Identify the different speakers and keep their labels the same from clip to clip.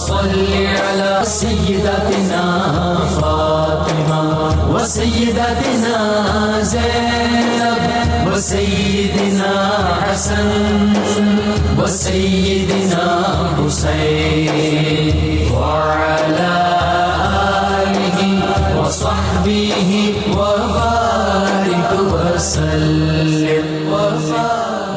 Speaker 1: صل على سيدتنا فاطمة وسيدتنا زينب وسيدنا حسن وسيدنا حسين وعلى آله وصحبه وبارك وسلم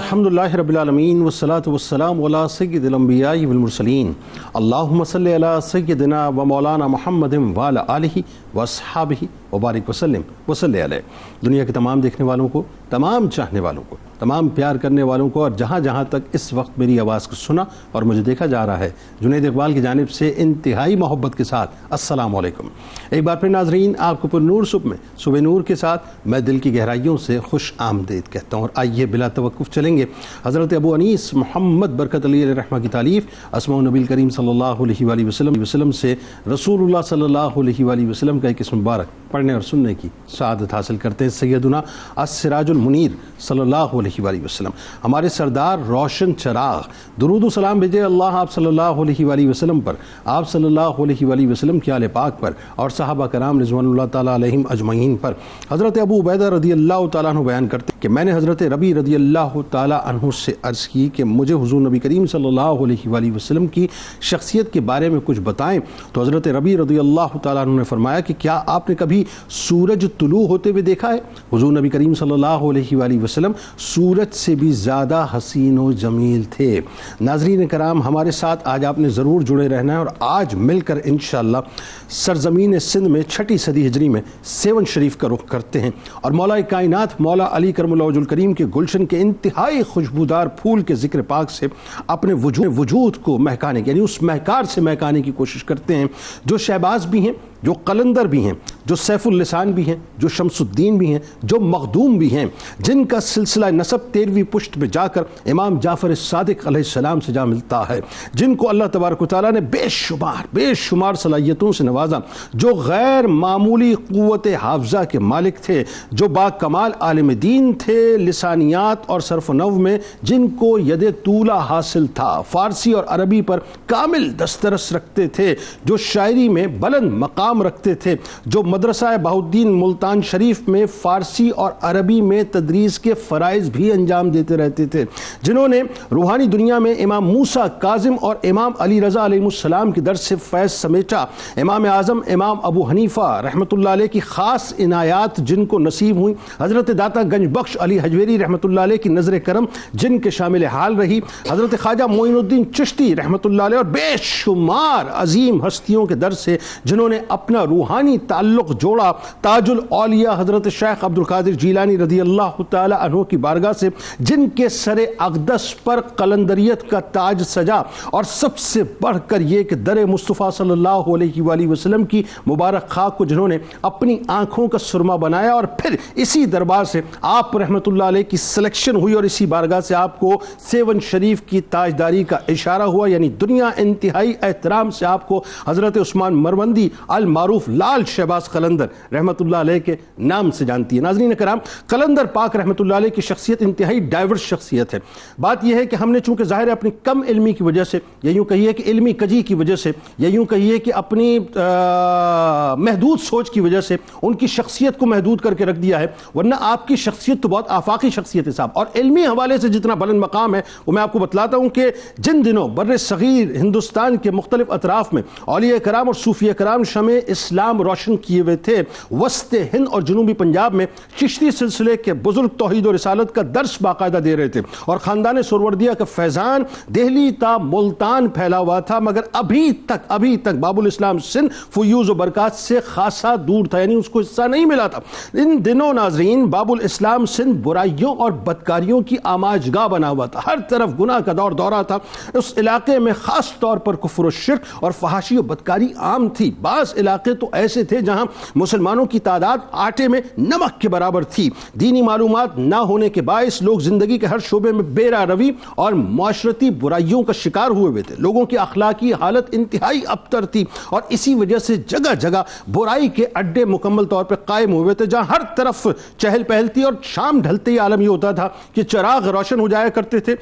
Speaker 2: الحمدللہ رب العالمین والصلاة والسلام علی سید الانبیاء والمرسلین اللہم صلی علی سیدنا و مولانا محمد وعلی آلہ واصحابہ وبارک وسلم وصلی علیہ۔ دنیا کے تمام دیکھنے والوں کو، تمام چاہنے والوں کو، تمام پیار کرنے والوں کو، اور جہاں جہاں تک اس وقت میری آواز کو سنا اور مجھے دیکھا جا رہا ہے، جنید اقبال کی جانب سے انتہائی محبت کے ساتھ السلام علیکم۔ ایک بار پھر ناظرین، آپ کو پر نور صبح میں صبح نور کے ساتھ میں دل کی گہرائیوں سے خوش آمدید کہتا ہوں، اور آئیے بلا توقف چلیں گے حضرت ابو انیس محمد برکت علی علیہ رحمہ کی تالیف اسماء النبی کریم صلی اللہ علیہ وآلہ وسلم سے رسول اللہ صلی اللہ علیہ وآلہ وسلم کا ایک اسم مبارک پڑھنے اور سننے کی سعادت حاصل کرتے ہیں۔ سیدنا السراج المنیر صلی اللہ علیہ وآلہ وسلم، ہمارے سردار روشن چراغ، درود و سلام بھیجے اللہ آپ صلی اللہ علیہ وآلہ وسلم پر، آپ صلی اللہ علیہ وآلہ وسلم کے آل پاک پر، اور صحابہ کرام رضوان اللہ تعالیٰ علیہم اجمعین پر۔ حضرت ابو عبیدہ رضی اللہ تعالیٰ عنہ بیان کرتے کہ میں نے حضرت ربی رضی اللہ تعالیٰ عنہ سے عرض کی کہ مجھے حضور نبی کریم صلی اللہ علیہ وآلہ وسلم کی شخصیت کے بارے میں کچھ بتائیں، تو حضرت ربی رضی اللہ تعالیٰ عنہ نے فرمایا کہ کیا آپ نے کبھی سورج طلوع ہوتے ہوئے دیکھا ہے؟ حضور نبی کریم صلی اللہ علیہ وآلہ وسلم سورج سے بھی زیادہ حسین و جمیل تھے۔ ناظرین کرام، ہمارے ساتھ آج آپ نے ضرور جڑے رہنا ہے، اور آج مل کر انشاءاللہ سرزمین سندھ میں 6 صدی ہجری میں سیون شریف کا رخ کرتے ہیں، اور مولا کائنات مولا علی کرم اللہ وجہ الکریم کے گلشن کے انتہائی خوشبودار پھول کے ذکر پاک سے اپنے وجود کو مہکانے کی، یعنی اس مہکار سے مہکانے کی کوشش کرتے ہیں جو شہباز بھی ہیں، جو قلندر بھی ہیں، جو سیف اللسان بھی ہیں، جو شمس الدین بھی ہیں، جو مخدوم بھی ہیں، جن کا سلسلہ نسب 13ویں پشت میں جا کر امام جعفر صادق علیہ السلام سے جا ملتا ہے، جن کو اللہ تبارک و تعالیٰ نے بے شمار صلاحیتوں سے نوازا، جو غیر معمولی قوت حافظہ کے مالک تھے، جو با کمال عالم دین تھے، لسانیات اور صرف و نحو میں جن کو ید طولہ حاصل تھا، فارسی اور عربی پر کامل دسترس رکھتے تھے، جو شاعری میں بلند مقام رکھتے تھے، جو مدرسہ بہاؤالدین ملتان شریف میں فارسی اور عربی میں تدریس کے فرائض بھی انجام دیتے رہتے تھے، جنہوں نے روحانی دنیا میں امام موسیٰ کاظم اور امام علی رضا علیہ السلام کی درس سے فیض سمیٹا، امام اعظم امام ابو حنیفہ رحمۃ اللہ علیہ کی خاص عنایات جن کو نصیب ہوئی، حضرت داتا گنج بخش علی حجویری رحمۃ اللہ علیہ کی نظر کرم جن کے شامل حال رہی، حضرت خواجہ معین الدین چشتی رحمۃ اللہ علیہ، اور بے شمار عظیم ہستیوں کے درس سے جنہوں نے اپنا روحانی تعلق جوڑا، تاج الاولیاء حضرت شیخ عبد القادر جیلانی رضی اللہ تعالی عنہ کی بارگاہ سے جن کے سر اقدس پر قلندریت کا تاج سجا، اور سب سے بڑھ کر یہ کہ در مصطفیٰ صلی اللہ علیہ وآلہ وسلم کی مبارک خاک کو جنہوں نے اپنی آنکھوں کا سرما بنایا، اور پھر اسی دربار سے آپ رحمۃ اللہ علیہ کی سلیکشن ہوئی، اور اسی بارگاہ سے آپ کو سیون شریف کی تاجداری کا اشارہ ہوا، یعنی دنیا انتہائی احترام سے آپ کو حضرت عثمان مروندی المعروف لال شہباز قلندر رحمۃ اللہ علیہ کے نام سے جانتی ہے۔ ناظرین کرام، قلندر پاک رحمۃ اللہ علیہ کی شخصیت انتہائی ڈائیورس شخصیت ہے۔ بات یہ ہے کہ ہم نے چونکہ ظاہر اپنی کم علمی کی وجہ سے، یا یوں کہیے کہ علمی کجی کی وجہ سے، یا یوں کہیے کہ اپنی محدود سوچ کی وجہ سے ان کی شخصیت کو محدود کر کے رکھ دیا ہے، ورنہ آپ کی شخصیت تو بہت آفاقی شخصیت ہے صاحب، اور علمی حوالے سے جتنا بلند مقام ہے وہ میں آپ کو بتلاتا ہوں کہ جن دنوں بر صغیر ہندوستان کے مختلف اطراف میں اولیاء کرام اور صوفیاء کرام شمع اسلام روشن کیے ہوئے تھے، وسط ہند اور جنوبی پنجاب میں چشتی سلسلے کے بزرگ توحید و رسالت کا درس باقاعدہ دے رہے تھے، اور خاندان سروردیہ کا فیضان دہلی تا ملتان پھیلا ہوا تھا، مگر ابھی تک باب الاسلام سندھ فیوز و برکات سے خاصا دور تھا، یعنی اس کو حصہ نہیں ملا تھا۔ ان دنوں ناظرین باب الاسلام سندھ برائیوں اور بدکاریوں کی آماجگاہ بنا ہوا تھا، ہر طرف گناہ کا دورہ تھا، اس علاقے میں خاص طور پر کفر و شرک اور فحاشی و بدکاری عام تھی، بعض علاقے تو ایسے تھے جہاں مسلمانوں کی تعداد آٹے میں نمک کے برابر تھی. دینی معلومات نہ ہونے کے باعث لوگ زندگی کے ہر شعبے میں بے راہ روی اور معاشرتی برائیوں کا شکار ہوئے تھے. لوگوں کی اخلاقی حالت انتہائی ابتر تھی اور اسی وجہ سے جگہ جگہ برائی کے اڈے مکمل طور پہ قائم ہوئے تھے, جہاں ہر طرف چہل پہل تھی. اور شام ڈھلتے ہی عالم یہ ہوتا تھا کہ چراغ روشن ہو جایا کرتے تھے.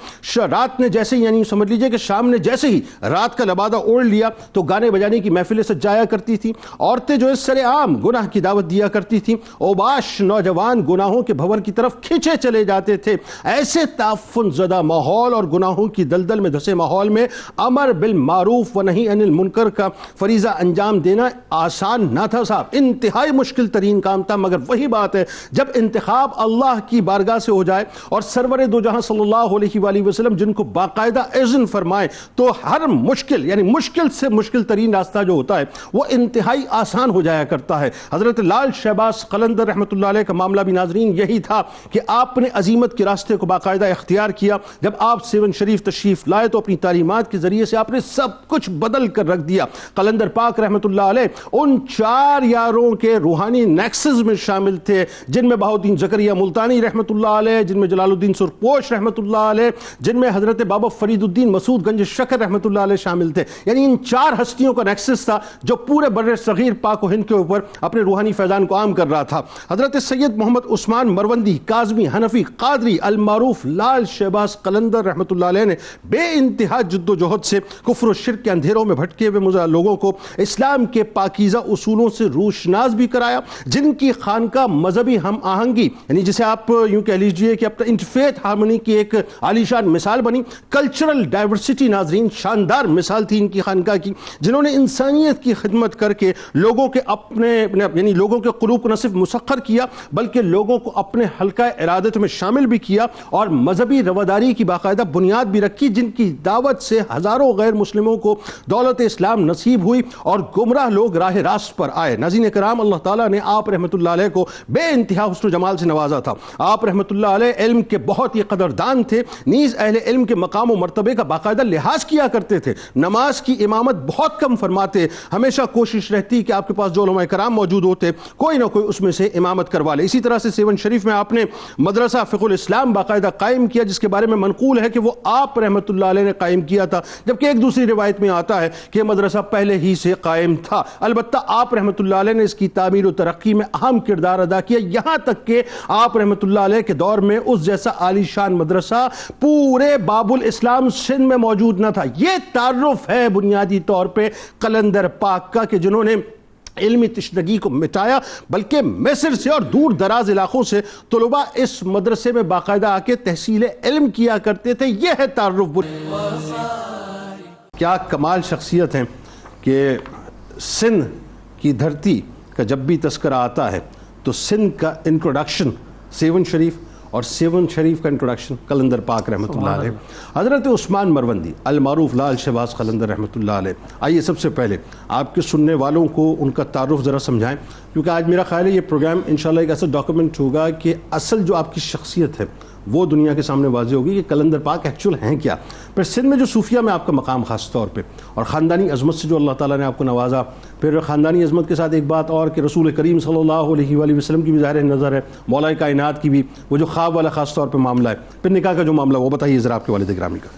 Speaker 2: رات نے جیسے ہی, یعنی سمجھ لیجئے کہ شام نے جیسے ہی رات کا لبادہ اوڑھ لیا تو گانے بجانے کی محفلیں سجایا کرتی تھی. عورتیں جو اس سر عام گناہ کی دعوت دیا کرتی تھی, اوباش نوجوان گناہوں کے بھور کی طرف کھینچے چلے جاتے تھے. ایسے تعفن زدہ ماحول اور گناہوں کی دلدل میں دھسے ماحول میں امر بالمعروف و نہی عن المنکر کا فریضہ انجام دینا آسان نہ تھا صاحب, انتہائی مشکل ترین کام تھا. مگر وہی بات ہے, جب انتخاب اللہ کی بارگاہ سے ہو جائے اور سرور دو جہاں صلی اللہ علیہ وآلہ وسلم جن کو باقاعدہ اذن فرمائے, تو ہر مشکل, یعنی مشکل سے مشکل ترین راستہ جو ہوتا ہے وہ انتہائی آسان ہو جایا کرتا ہے. حضرت لال شہباز قلندر رحمۃ اللہ علیہ کا معاملہ بھی ناظرین یہی تھا کہ آپ نے عظیمت کے راستے کو باقاعدہ اختیار کیا. جب آپ سیون شریف تشریف لائے تو اپنی تعلیمات کے ذریعے سے آپ نے سب کچھ بدل کر رکھ دیا. قلندر پاک رحمۃ اللہ علیہ ان 4 یاروں کے روحانی نیکسز میں شامل تھے جن میں بہاؤالدین زکریہ ملتانی رحمۃ اللہ علیہ, جن میں جلال الدین سرپوش رحمۃ اللہ علیہ, جن میں حضرت بابا فرید الدین مسعود گنج شکر رحمۃ اللہ علیہ شامل تھے. یعنی ان 4 ہستیوں کا نیکسس تھا جو پورے بر صغیر پاک و ہند کے اوپر اپنے روحانی فیضان کو عام کر رہا تھا. حضرت سید محمد عثمان مروندی, کاظمی, حنفی, قادری, المعروف لال شہباز قلندر رحمۃ اللہ علیہ نے بے انتہا جد و جہد سے کفر و شرک کے اندھیروں میں بھٹکے ہوئے لوگوں کو اسلام کے پاکیزہ اصولوں سے روشناس بھی کرایا, جن کی خانقاہ مذہبی ہم آہنگی, یعنی جسے آپ یوں کہہ لیجئے کہ اپنا انٹرفیتھ ہارمونی کی ایک عالیشان مثال بنی. کلچرل ڈائیورسٹی ناظرین شاندار مثال تھی ان کی خانقاہ کی, جنہوں نے انسانیت کی خدمت کر کے لوگوں کے یعنی لوگوں کے قلوب کو نہ صرف مسخر کیا بلکہ لوگوں کو اپنے حلقہ ارادت میں شامل بھی کیا اور مذہبی رواداری کی باقاعدہ بنیاد بھی رکھی, جن کی دعوت سے ہزاروں غیر مسلموں کو دولت اسلام نصیب ہوئی اور گمراہ لوگ راہ راست پر آئے. ناظرین کرام, اللہ تعالیٰ نے آپ رحمۃ اللہ علیہ کو بے انتہا حسن و جمال سے نوازا تھا. آپ رحمۃ اللہ علیہ علم کے بہت ہی قدردان تھے, نیز اہل علم کے مقام و مرتبے کا باقاعدہ لحاظ کیا کرتے تھے. نماز کی امامت بہت کم فرماتے, ہمیشہ کوشش رہتی کہ آپ کے پاس جو علماء کرام موجود ہوتے کوئی نہ کوئی اس میں سے امامت کروا لے. اسی طرح سے سیون شریف میں آپ نے مدرسہ فقہ الاسلام باقاعدہ قائم کیا, جس کے بارے میں منقول ہے کہ وہ آپ رحمۃ اللہ علیہ نے قائم کیا تھا, جبکہ ایک دوسری روایت میں آتا ہے کہ مدرسہ پہلے ہی سے قائم تھا. البتہ آپ رحمۃ اللہ علیہ نے اس کی تعمیر و ترقی میں اہم کردار ادا کیا, یہاں تک کہ آپ رحمۃ اللہ علیہ کے دور میں اس جیسا عالی شان مدرسہ پورے باب الاسلام سندھ میں موجود نہ تھا. یہ تعارف ہے بنیادی طور پہ قلندر پاک کا کہ جنہوں نے علمی تشنگی کو مٹایا, بلکہ مصر سے اور دور دراز علاقوں سے طلباء اس مدرسے میں باقاعدہ آ کے تحصیل علم کیا کرتے تھے. یہ ہے تعارف. کیا کمال شخصیت ہیں کہ سندھ کی دھرتی کا جب بھی تذکرہ آتا ہے تو سندھ کا انٹروڈکشن سیون شریف اور سیون شریف کا انٹروڈکشن قلندر پاک رحمۃ اللہ علیہ. حضرت عثمان مروندی, المعروف لال شہباز قلندر رحمۃ اللہ علیہ. آئیے سب سے پہلے آپ کے سننے والوں کو ان کا تعارف ذرا سمجھائیں, کیونکہ آج میرا خیال ہے یہ پروگرام انشاءاللہ ایک ایسا ڈاکومنٹ ہوگا کہ اصل جو آپ کی شخصیت ہے وہ دنیا کے سامنے واضح ہوگی کہ قلندر پاک ایکچول ہیں کیا. پھر سندھ میں جو صوفیہ میں آپ کا مقام خاص طور پہ, اور خاندانی عظمت سے جو اللہ تعالیٰ نے آپ کو نوازا. پھر خاندانی عظمت کے ساتھ ایک بات اور کہ رسول کریم صلی اللہ علیہ وآلہ وسلم کی بھی ظاہر نظر ہے, مولا کائنات کی بھی, وہ جو خواب والا خاص طور پہ معاملہ ہے. پھر نکاح کا جو معاملہ وہ بتائیے ذرا آپ کے والد گرامی کا.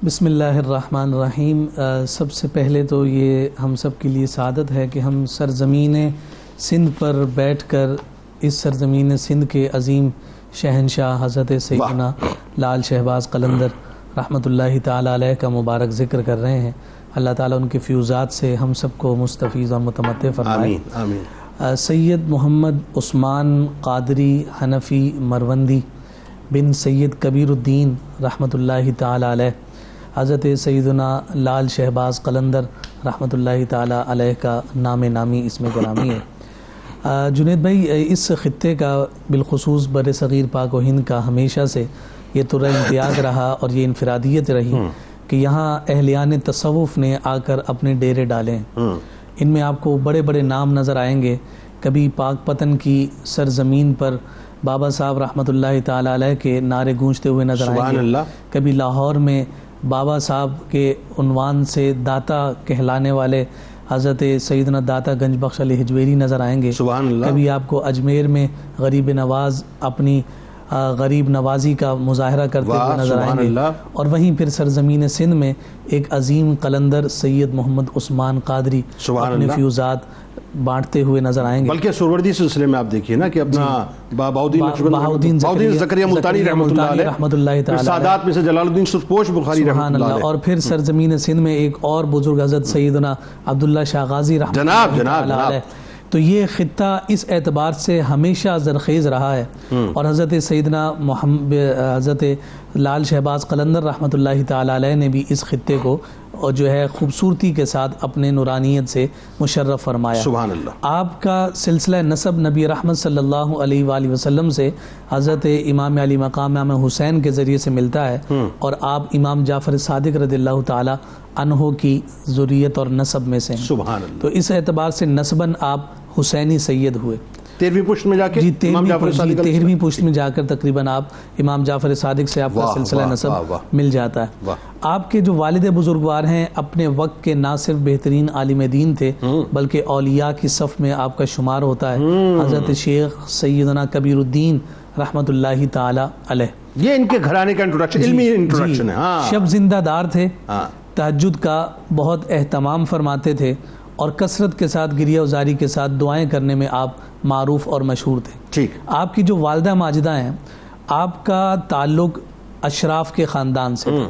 Speaker 3: بسم اللہ الرحمن الرحیم. سب سے پہلے تو یہ ہم سب کے لیے سعادت ہے کہ ہم سرزمین سندھ پر بیٹھ کر اس سرزمین سندھ کے عظیم شہنشاہ حضرت سیدنا لال شہباز قلندر رحمۃ اللہ تعالیٰ علیہ کا مبارک ذکر کر رہے ہیں. اللہ تعالیٰ ان کے فیوزات سے ہم سب کو مستفیض اور متمتع فرمائے.
Speaker 2: آمین آمین.
Speaker 3: سید محمد عثمان قادری حنفی مروندی بن سید کبیر الدین رحمۃ اللہ تعالیٰ علیہ, حضرت سیدنا لال شہباز قلندر رحمۃ اللہ تعالیٰ علیہ کا نام نامی اسم گرامی ہے. جنید بھائی, اس خطے کا بالخصوص بر صغیر پاک و ہند کا ہمیشہ سے یہ تو امتیاز رہا اور یہ انفرادیت رہی کہ یہاں اہلیان تصوف نے آ کر اپنے ڈیرے ڈالے. ان میں آپ کو بڑے بڑے نام نظر آئیں گے. کبھی پاک پتن کی سرزمین پر بابا صاحب رحمۃ اللہ تعالیٰ علیہ کے نعرے گونجتے ہوئے نظر آئیں گے. کبھی لاہور میں بابا صاحب کے عنوان سے داتا کہلانے والے حضرت سیدنا داتا گنج بخش علی حجویری نظر آئیں گے.
Speaker 2: سبحان اللہ.
Speaker 3: کبھی آپ کو اجمیر میں غریب نواز اپنی غریب نوازی کا مظاہرہ کرتے ہوئے نظر آئیں گے. اور وہیں پھر سرزمین سندھ میں ایک عظیم قلندر سید محمد عثمان قادری اپنے فیوزات بانٹتے ہوئے نظر آئیں گے.
Speaker 2: بلکہ سروردی سلسلے میں آپ دیکھیے نا کہ اپنا بہاؤدین زکریا ملتانی رحمۃ اللہ تعالی سادات میں سے جلال الدین سرپوش بخاری رحمۃ اللہ علیہ.
Speaker 3: اور پھر سرزمین سندھ میں ایک اور بزرگ حضرت سیدنا عبداللہ شاہ غازی رحمۃ اللہ علیہ. تو یہ خطہ اس اعتبار سے ہمیشہ زرخیز رہا ہے. اور حضرت سیدنا حضرت لال شہباز قلندر رحمۃ اللہ تعالی علیہ نے بھی اس خطے کو اور جو ہے خوبصورتی کے ساتھ اپنے نورانیت سے مشرف فرمایا.
Speaker 2: سبحان اللہ.
Speaker 3: آپ کا سلسلہ نسب نبی رحمت صلی اللہ علیہ وآلہ وسلم سے حضرت امام علی مقام امام حسین کے ذریعے سے ملتا ہے. اور آپ امام جعفر صادق رضی اللہ تعالی عنہ کی ذریت اور نسب میں سے ہیں.
Speaker 2: سبحان اللہ.
Speaker 3: تو اس اعتبار سے نسباً آپ حسینی سید ہوئے.
Speaker 2: 13ویں پشت میں جا کے
Speaker 3: امام جعفر صادق 13ویں پشت میں جا کر تقریباً آپ امام جعفر صادق سے آپ کا سلسلہ نسب مل جاتا ہے. آپ کے جو والد بزرگوار ہیں اپنے وقت کے نہ صرف بہترین عالم دین تھے بلکہ اولیاء کی صف میں آپ کا شمار ہوتا ہے. حضرت شیخ سیدنا کبیر الدین رحمۃ اللہ تعالی علیہ.
Speaker 2: یہ ان کے گھرانے کا انٹروڈکشن، علمی انٹروڈکشن ہے.
Speaker 3: شب زندہ دار تھے، تہجد کا بہت اہتمام فرماتے تھے اور کثرت کے ساتھ گریہ وزاری کے ساتھ دعائیں کرنے میں آپ معروف اور مشہور تھے.
Speaker 2: ٹھیک.
Speaker 3: آپ کی جو والدہ ماجدہ ہیں آپ کا تعلق اشراف کے خاندان سے تھا.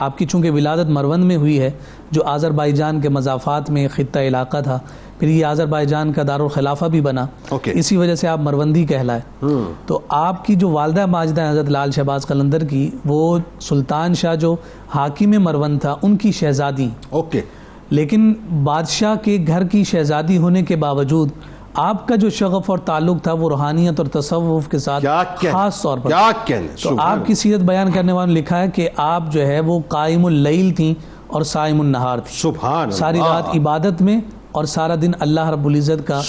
Speaker 3: آپ کی چونکہ ولادت مروند میں ہوئی ہے جو آذربائیجان کے مضافات میں خطہ علاقہ تھا، پھر یہ آذربائیجان کا دارالخلافہ بھی بنا، اسی وجہ سے آپ مروندی کہلائے. تو آپ کی جو والدہ ماجدہ حضرت لال شہباز قلندر کی، وہ سلطان شاہ جو حاکم مروند تھا ان کی شہزادی. لیکن بادشاہ کے گھر کی شہزادی ہونے کے باوجود آپ کا جو شغف اور تعلق تھا وہ روحانیت اور تصوف کے ساتھ خاص طور پر. تو آپ کی سیرت بیان کرنے والوں نے لکھا ہے کہ آپ جو ہے وہ قائم اللیل تھیں اور صائم النہار تھیں.
Speaker 2: سبحان.
Speaker 3: ساری رات عبادت میں اور سارا دن اللہ رب العزت کا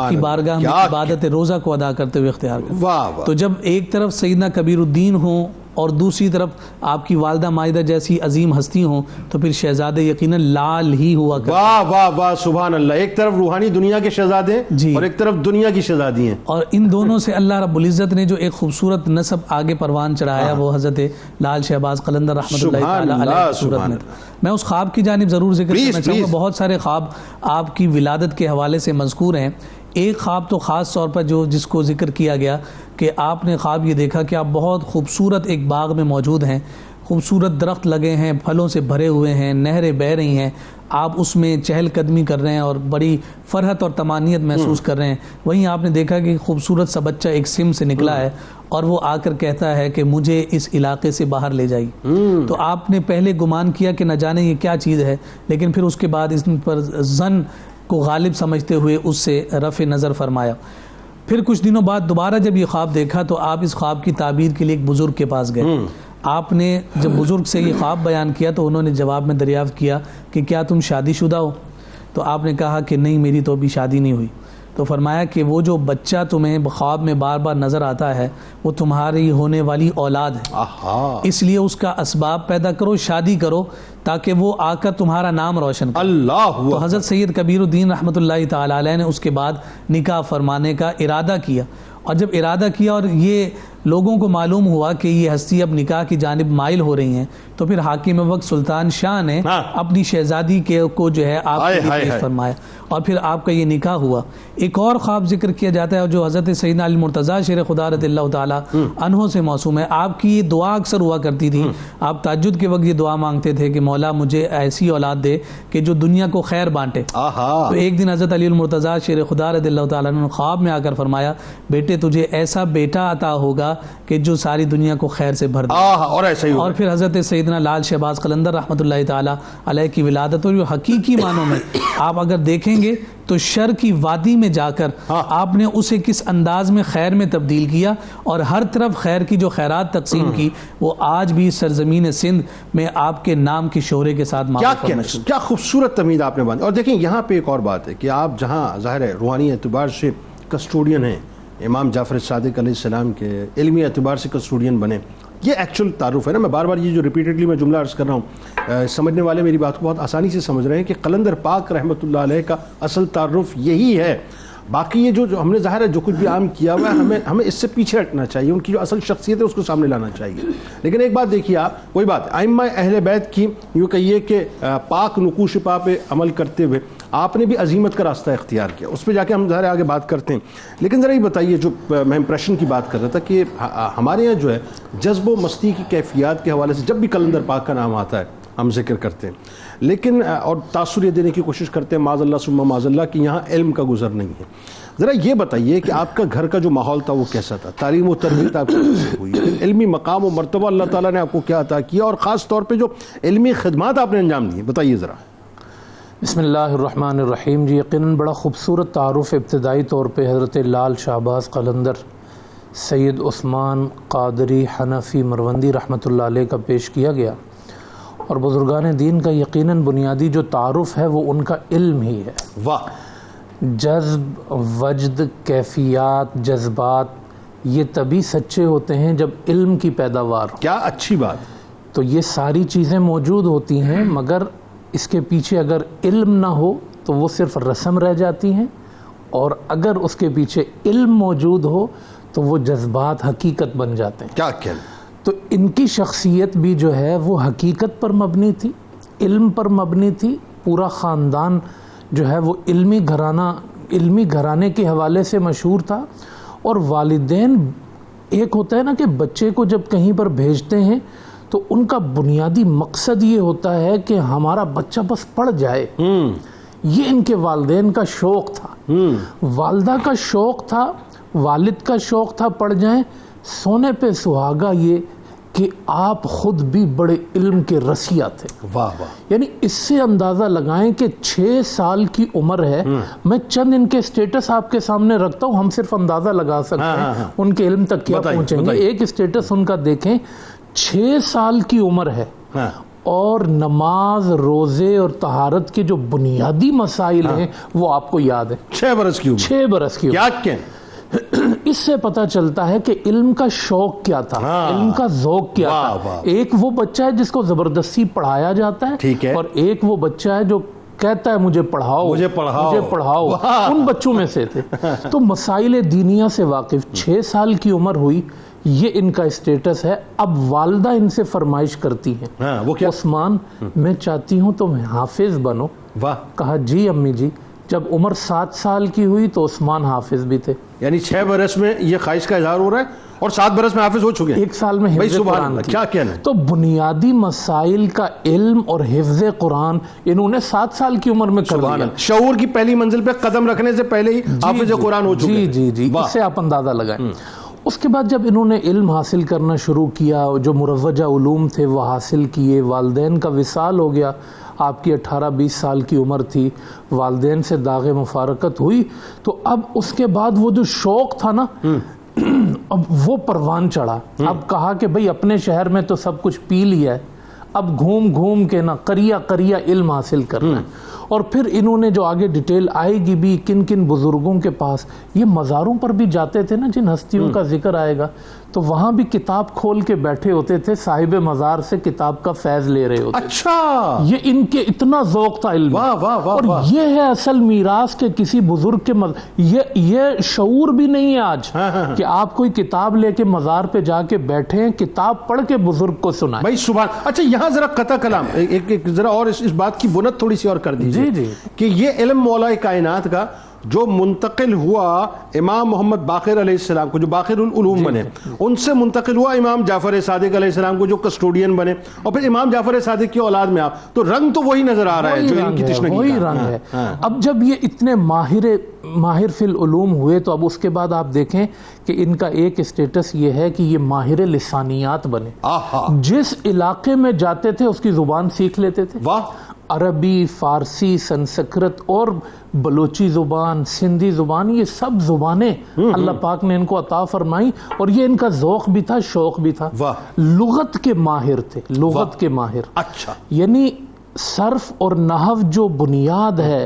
Speaker 3: کی بارگاہ میں عبادت روزہ کو ادا کرتے ہوئے اختیار کرتے. تو جب ایک طرف سیدنا کبیر الدین ہوں اور دوسری طرف آپ کی والدہ ماجدہ جیسی عظیم ہستی ہوں تو پھر شہزادے یقیناً لال ہی ہوا کرتے.
Speaker 2: واہ واہ واہ سبحان اللہ. ایک طرف روحانی دنیا کے شہزادے اور ایک طرف دنیا کی شہزادی ہیں.
Speaker 3: اور ان دونوں سے اللہ رب العزت نے جو ایک خوبصورت نسب آگے پروان چڑھایا وہ حضرت لال شہباز قلندر رحمۃ اللہ تعالی علیہ کی صورت میں. میں اس خواب کی جانب ضرور ذکر کرنا چاہوں گا. بہت سارے خواب آپ کی ولادت کے حوالے سے مذکور ہیں. ایک خواب تو خاص طور پر جس کو ذکر کیا گیا کہ آپ نے خواب یہ دیکھا کہ آپ بہت خوبصورت ایک باغ میں موجود ہیں، خوبصورت درخت لگے ہیں، پھلوں سے بھرے ہوئے ہیں، نہریں بہہ رہی ہیں، آپ اس میں چہل قدمی کر رہے ہیں اور بڑی فرحت اور طمانینت محسوس کر رہے ہیں. وہیں آپ نے دیکھا کہ خوبصورت سا بچہ ایک سم سے نکلا ہے اور وہ آ کر کہتا ہے کہ مجھے اس علاقے سے باہر لے جائیے. تو آپ نے پہلے گمان کیا کہ نہ جانے یہ کیا چیز ہے، لیکن پھر اس کے بعد اس پر ظن کو غالب سمجھتے ہوئے اس سے رفع نظر فرمایا. پھر کچھ دنوں بعد دوبارہ جب یہ خواب دیکھا تو آپ اس خواب کی تعبیر کے لیے ایک بزرگ کے پاس گئے. آپ نے جب بزرگ سے یہ خواب بیان کیا تو انہوں نے جواب میں دریافت کیا کہ کیا تم شادی شدہ ہو؟ تو آپ نے کہا کہ نہیں، میری تو ابھی شادی نہیں ہوئی. تو فرمایا کہ وہ جو بچہ تمہیں خواب میں بار بار نظر آتا ہے وہ تمہاری ہونے والی اولاد ہے، اس لیے اس کا اسباب پیدا کرو، شادی کرو تاکہ وہ آ کر تمہارا نام روشن کرے.
Speaker 2: اللہ.
Speaker 3: تو حضرت سید کبیر الدین رحمۃ اللہ تعالی علیہ نے اس کے بعد نکاح فرمانے کا ارادہ کیا. اور جب ارادہ کیا اور یہ لوگوں کو معلوم ہوا کہ یہ ہستی اب نکاح کی جانب مائل ہو رہی ہیں تو پھر حاکم وقت سلطان شاہ نے اپنی شہزادی کو جو ہے آپ کے لیے پیش فرمایا اور پھر آپ کا یہ نکاح ہوا. ایک اور خواب ذکر کیا جاتا ہے جو حضرت سیدنا علی مرتضیٰ شیر خدا رضی اللہ تعالی عنہ سے موسوم ہے. آپ کی یہ دعا اکثر ہوا کرتی تھی، آپ تہجد کے وقت یہ دعا مانگتے تھے کہ مولا مجھے ایسی اولاد دے کہ جو دنیا کو خیر بانٹے. تو ایک دن حضرت علی المرتضیٰ شیر خدا رضی اللہ تعالیٰ عنہ نے خواب میں آ کر فرمایا بیٹے تجھے ایسا بیٹا عطا ہوگا کہ جو ساری دنیا کو خیر سے بھر دے. اور پھر حضرت سیدنا لال شہباز قلندر رحمۃ اللہ تعالی علیہ کی ولادت اور جو حقیقی معنوں میں آپ اگر دیکھیں گے تو شر کی وادی میں جا کر آپ نے اسے کس انداز میں خیر میں تبدیل کیا اور ہر طرف خیر کی جو خیرات تقسیم کی وہ آج بھی سرزمین سندھ میں آپ کے نام کی شہرے کے ساتھ
Speaker 2: کیا خوبصورت تمہید آپ نے باندھی. اور دیکھیں یہاں پہ ایک اور بات ہے کہ آپ جہاں ظاہر ہے روحانی اعتبار سے کسٹوڈین ہیں، امام جعفر صادق علیہ السلام کے علمی اعتبار سے کسٹوڈین بنے، یہ ایکچوئل تعارف ہے نا. میں بار بار یہ جو ریپیٹڈلی میں جملہ عرض کر رہا ہوں, سمجھنے والے میری بات کو بہت آسانی سے سمجھ رہے ہیں کہ قلندر پاک رحمۃ اللہ علیہ کا اصل تعارف یہی ہے. باقی یہ جو ہم نے ظاہر ہے جو کچھ بھی عام کیا ہوا ہے, ہمیں اس سے پیچھے ہٹنا چاہیے, ان کی جو اصل شخصیت ہے اس کو سامنے لانا چاہیے. لیکن ایک بات دیکھیے آپ, وہی بات ائمہ اہل بیت کی یوں کہیے کہ پاک نقوش پا پہ عمل کرتے ہوئے آپ نے بھی عزیمت کا راستہ اختیار کیا, اس پہ جا کے ہم ظاہر آگے بات کرتے ہیں. لیکن ذرا یہ بتائیے, جو میں امپریشن کی بات کر رہا تھا کہ ہمارے یہاں جو ہے جذب و مستی کی کیفیات کے حوالے سے جب بھی قلندر پاک کا نام آتا ہے ہم ذکر کرتے ہیں, لیکن اور تاثر یہ دینے کی کوشش کرتے ہیں معاذ اللہ ثم معاذ اللہ کہ یہاں علم کا گزر نہیں ہے. ذرا یہ بتائیے کہ آپ کا گھر کا جو ماحول تھا وہ کیسا تھا, تعلیم و تربیت آپ کی کیسے ہوئی, علمی مقام و مرتبہ اللہ تعالیٰ نے آپ کو کیا عطا کیا, اور خاص طور پہ جو علمی خدمات آپ نے انجام دی, بتائیے ذرا.
Speaker 4: بسم اللہ الرحمن الرحیم. جی یقیناً بڑا خوبصورت تعارف ابتدائی طور پہ حضرت لال شہباز قلندر سید عثمان قادری حنفی مروندی رحمۃ اللہ علیہ کا پیش کیا گیا, اور بزرگان دین کا یقیناً بنیادی جو تعارف ہے وہ ان کا علم ہی ہے.
Speaker 2: واہ.
Speaker 4: جذب, وجد, کیفیات, جذبات یہ تبھی سچے ہوتے ہیں جب علم کی پیداوار ہو.
Speaker 2: کیا اچھی بات.
Speaker 4: تو یہ ساری چیزیں موجود ہوتی ہیں, مگر اس کے پیچھے اگر علم نہ ہو تو وہ صرف رسم رہ جاتی ہیں, اور اگر اس کے پیچھے علم موجود ہو تو وہ جذبات حقیقت بن جاتے ہیں.
Speaker 2: کیا کہنا.
Speaker 4: تو ان کی شخصیت بھی جو ہے وہ حقیقت پر مبنی تھی, علم پر مبنی تھی. پورا خاندان جو ہے وہ علمی گھرانے کے حوالے سے مشہور تھا, اور والدین, ایک ہوتا ہے نا کہ بچے کو جب کہیں پر بھیجتے ہیں تو ان کا بنیادی مقصد یہ ہوتا ہے کہ ہمارا بچہ بس پڑھ جائے. یہ ان کے والدین کا شوق تھا, والدہ کا شوق تھا, والد کا شوق تھا پڑھ جائیں. سونے پہ سہاگا یہ کہ آپ خود بھی بڑے علم کے رسیا تھے.
Speaker 2: واہ واہ.
Speaker 4: یعنی اس سے اندازہ لگائیں کہ 6 سال کی عمر ہے. میں چند ان کے سٹیٹس آپ کے سامنے رکھتا ہوں, ہم صرف اندازہ لگا سکتے ہیں ان کے علم تک کیا پہنچیں گے. ایک سٹیٹس ان کا دیکھیں, 6 سال کی عمر ہے اور نماز, روزے اور طہارت کے جو بنیادی مسائل ہیں وہ آپ کو یاد ہے.
Speaker 2: 6 برس کی عمر.
Speaker 4: 6 برس کی عمر.
Speaker 2: کیا
Speaker 4: اس سے پتہ چلتا ہے کہ علم کا شوق کیا تھا, علم کا ذوق کیا تھا. ایک وہ بچہ ہے جس کو زبردستی پڑھایا جاتا ہے, اور ایک وہ بچہ ہے جو کہتا ہے مجھے پڑھاؤ. ان بچوں میں سے تھے. تو مسائل دینیہ سے واقف. 6 سال کی عمر ہوئی, یہ ان کا اسٹیٹس ہے. اب والدہ ان سے فرمائش کرتی ہیں, عثمان میں چاہتی ہوں تم حافظ بنو. کہا جی امی جی. جب عمر 7 سال کی ہوئی تو عثمان حافظ بھی تھے.
Speaker 2: یعنی 6 برس میں یہ خواہش کا اظہار ہو رہا ہے, اور 7 برس میں حافظ ہو چکے ہیں.
Speaker 4: 1 سال میں حفظ قرآن تھی.
Speaker 2: کیا کہنا ہے.
Speaker 4: تو بنیادی مسائل کا علم اور حفظ قرآن انہوں نے 7 سال کی عمر میں کر لیا.
Speaker 2: شعور کی پہلی منزل پہ قدم رکھنے سے پہلے ہی حافظ قرآن ہو چکے ہیں.
Speaker 4: جی اس سے آپ اندازہ لگائیں. اس کے بعد جب انہوں نے علم حاصل کرنا شروع کیا, جو مروجہ علوم تھے وہ حاصل کیے, والدین کا وصال ہو گیا. آپ کی 18-20 سال کی عمر تھی, والدین سے داغ مفارقت ہوئی. تو اب اس کے بعد وہ جو شوق تھا نا, اب وہ پروان چڑھا. اب کہا کہ بھئی اپنے شہر میں تو سب کچھ پی لیا ہے, اب گھوم گھوم کے نا قریہ علم حاصل کرنا ہے. اور پھر انہوں نے جو آگے ڈیٹیل آئے گی بھی کن کن بزرگوں کے پاس, یہ مزاروں پر بھی جاتے تھے نا جن ہستیوں کا ذکر آئے گا, تو وہاں بھی کتاب کھول کے بیٹھے ہوتے تھے, صاحب مزار سے کتاب کا فیض لے رہے ہوتے.
Speaker 2: اچھا,
Speaker 4: یہ ان کے اتنا ذوق تھا علم. اور یہ ہے اصل میراث کے کسی بزرگ کے یہ شعور بھی نہیں ہے آج کہ آپ کوئی کتاب لے کے مزار پہ جا کے بیٹھے ہیں, کتاب پڑھ کے بزرگ کو سنائیں.
Speaker 2: بھائی سبحان. اچھا یہاں ذرا قطع کلام ایک ذرا اور اس بات کی بنت تھوڑی سی اور کر دیجیے.
Speaker 4: جی
Speaker 2: کہ یہ علم مولا کائنات کا جو منتقل ہوا امام محمد باقر علیہ السلام کو, جو باقر العلوم بنے, ان سے منتقل ہوا امام جعفر صادق علیہ السلام کو جو کسٹوڈین بنے, اور پھر امام جعفر صادق کی اولاد میں آپ, تو رنگ تو وہی نظر آ رہا ہے جو ان کی تشنگی کا.
Speaker 4: وہی رنگ ہے. اب جب یہ اتنے ماہر فی العلوم ہوئے, تو اب اس کے بعد آپ دیکھیں کہ ان کا ایک اسٹیٹس یہ ہے کہ یہ ماہر لسانیات بنے. جس علاقے میں جاتے تھے اس کی زبان سیکھ لیتے تھے. عربی, فارسی, سنسکرت اور بلوچی زبان, سندھی زبان, یہ سب زبانیں اللہ پاک نے ان کو عطا فرمائی, اور یہ ان کا ذوق بھی تھا, شوق بھی تھا. لغت کے ماہر تھے, لغت کے ماہر.
Speaker 2: اچھا,
Speaker 4: یعنی صرف اور نحو جو بنیاد ہے